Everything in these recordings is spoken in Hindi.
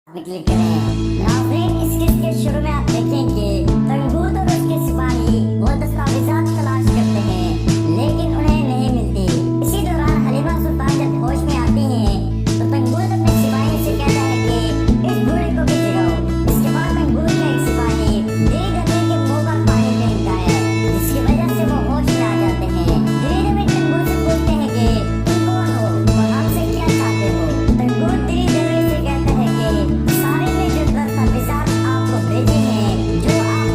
में क्लिक करें। नाज़रीन, इस किस के शुरू में आप देखें कि तंगूद और उसके सिपाही वो दस्तावेज़ात तलाश करते हैं लेकिन उन्हें नहीं मिलती। इसी दौरान हलीमा सुल्तान जब होश में आती हैं तो तंगूद अपने सिपाही से कहता है कि इस बूढ़े को भी जगाओ। इसके बाद तंगूद का एक सिपाही धीरे धीरे के मुंह पर पानी फेंकता है जिसकी वजह से वो होश में आ जाते हैं। धीरे धीरे तंगूद से पूछते हैं कि तुम कौन हो और हमसे क्या चाहते हो। तंगूद धीरे धीरे से कहता है कि सारे में जो दस्तावेज़ात आपको भेजे हैं जो आप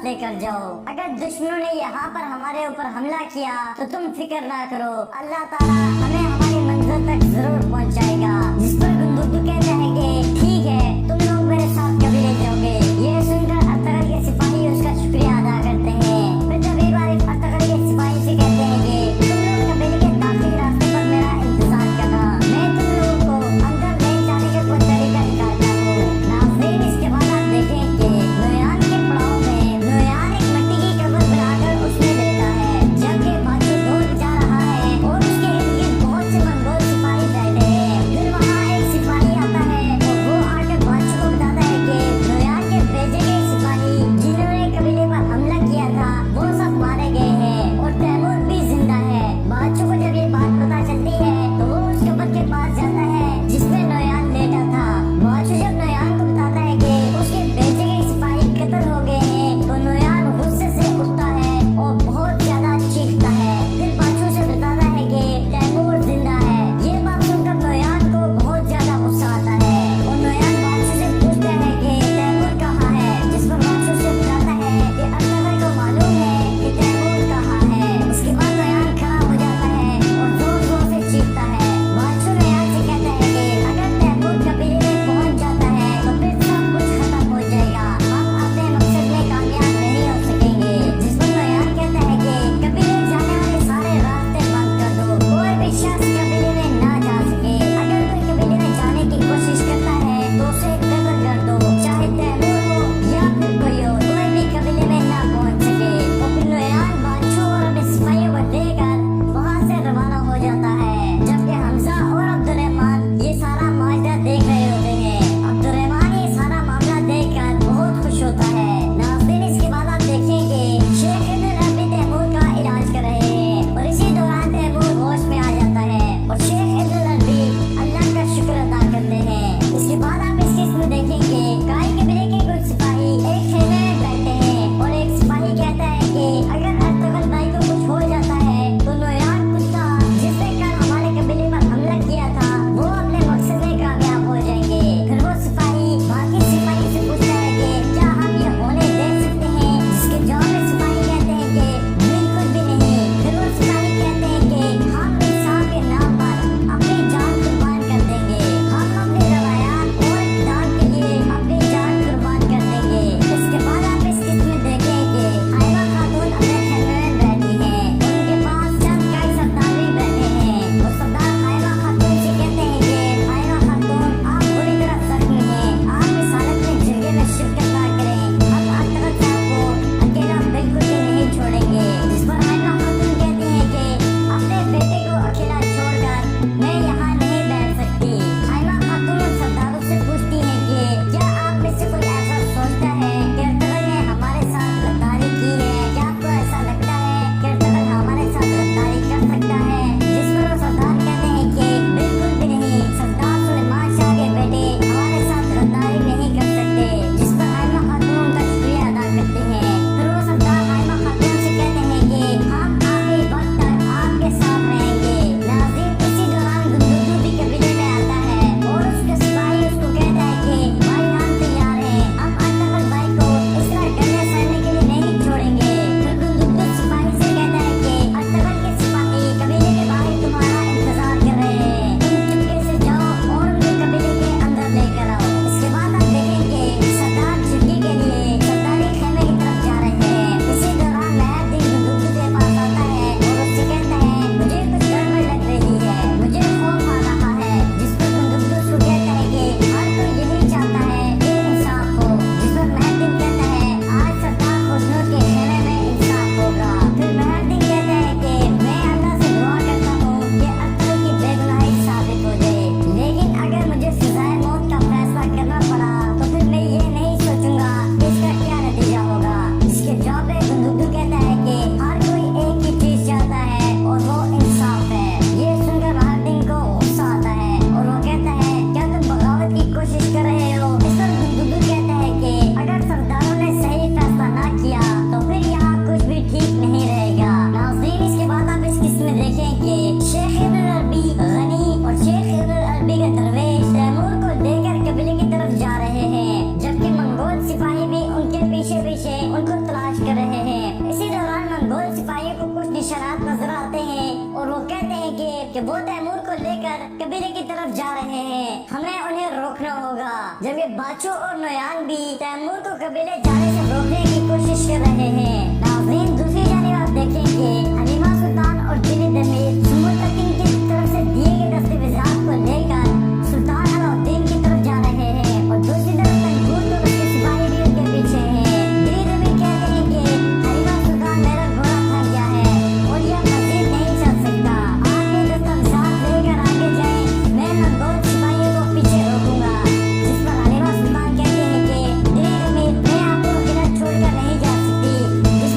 लेकर जाओ। अगर दुश्मनों ने यहाँ पर हमारे ऊपर हमला किया तो तुम फिक्र ना करो, अल्लाह ताला हमें हमारी मंजिल तक जरूर पहुँचाएगा। जिस पर बंदूक कहेंगे ठीक है तुम लोग मेरे साथ कभी नहीं जाओगे। ये सुनकर अर्तगल के सिपाही उसका शुक्रिया अदा करते हैं। फिर जब एक बार अर्तगल के सिपाही से कहते हैं कि तुम लोग हवेली के दाखिली रास्ते पर मेरा इंतजार करना, मैं तुम लोगों को अंदर ले जाने के कुछ तरीका निकालता हूँ। नाज़रीन, इसके बाद आप देखें कि नोयान के पड़ाव में नोयान एक मिट्टी की कब्र बनाकर उसमें लेटा है, जबकि बाकी दूर जा रहा है और उसके इर्द गिर्द बहुत से मंगोल सिपाही बैठे हैं। वो तैमूर को लेकर कबीले की तरफ जा रहे हैं। हमें उन्हें रोकना होगा। जबकि बाचो और नोयान भी तैमूर को कबीले जाने से रोकने की कोशिश कर रहे हैं। नाज़रीन, दूसरी जानिब आप देखेंगे हलीमा सुल्तान और दिली दमीर सुमुतकिन की तरफ से दिए गए दस्तावेजात को लेकर सुल्तान अलाउद्दीन की तरफ जा रहे हैं और दूसरी तरफ तंगूर तो उसके सिपाही भी उनके पीछे हैं। दिली दमीर कहते हैं कि हलीमा सुल्तान, मेरा घोड़ा थक गया है और यह मजीद नहीं चल सकता। आप ये दस्तावेजात लेकर आगे जाएं, मैं मंगोल सिपाहियों को पीछे रोकूंगा। जिस पर हलीमा सुल्तान कहते हैं कि दिली दमीर, मैं आपको किला छोड़कर नहीं जा सकती। जिस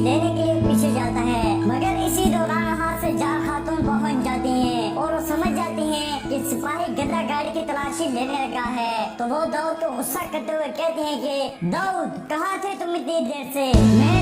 लेने के लिए पीछे जाता है, मगर इसी दौरान वहाँ से जार खातून पहुँच जाती हैं और वो समझ जाती हैं कि सिपाही गधा गाड़ी की तलाशी लेने लगा है। तो वो दाऊद को गुस्सा करते हुए कहते हैं कि दाऊद, कहाँ थे तुम इतनी देर से? मैं